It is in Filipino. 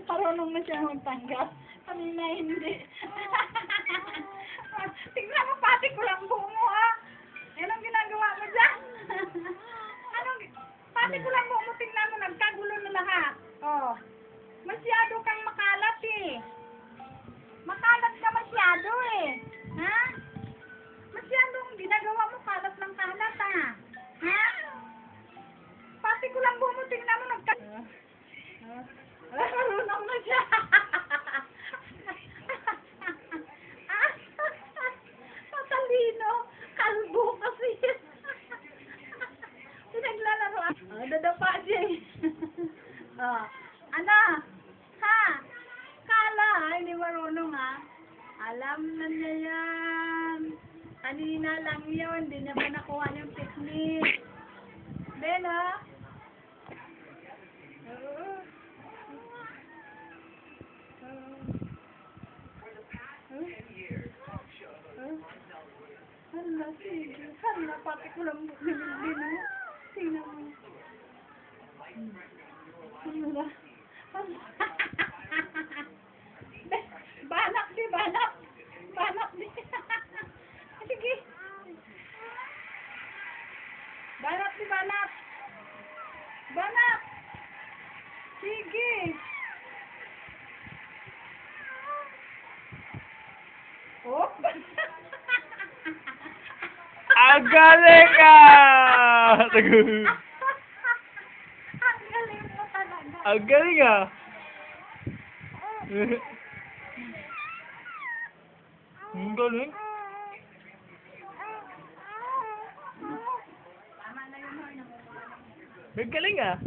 Marunong na siya magtanggap. Kanina hindi. Tingnan mo, pati ko lang buo mo, ha? Yan ang ginagawa mo dyan. Pati ko lang buo mo, tingnan mo, nagkagulo na lahat. Oh. Masyado kang makalat, eh. Makalat ka masyado, eh. Ha? Masyadong ginagawa mo, kalat ng kalat, ha? Ha? Pati ko lang buo mo, tingnan mo, nagkagulo. Marunong na siya. Matalino. Kalbo kasi. Pinaglalaro. Dadapa siya. Ano? Ha? Kala, hindi marunong, ha? Alam na niya yan. Kanina lang yun. Hindi niya pa nakuha yung technique. Ben, ha? Hala, sige. Hala, pati ko lang binibino. Tingnan mo. Hala. Hala. Banak di, banak. Banak di. Sige. Banak di, banak. Banak. Sige. Oh, Ang galing ka! ang galing mo talaga. Ang galing ah! Ang galing? Tama na yun, Ang galing ah!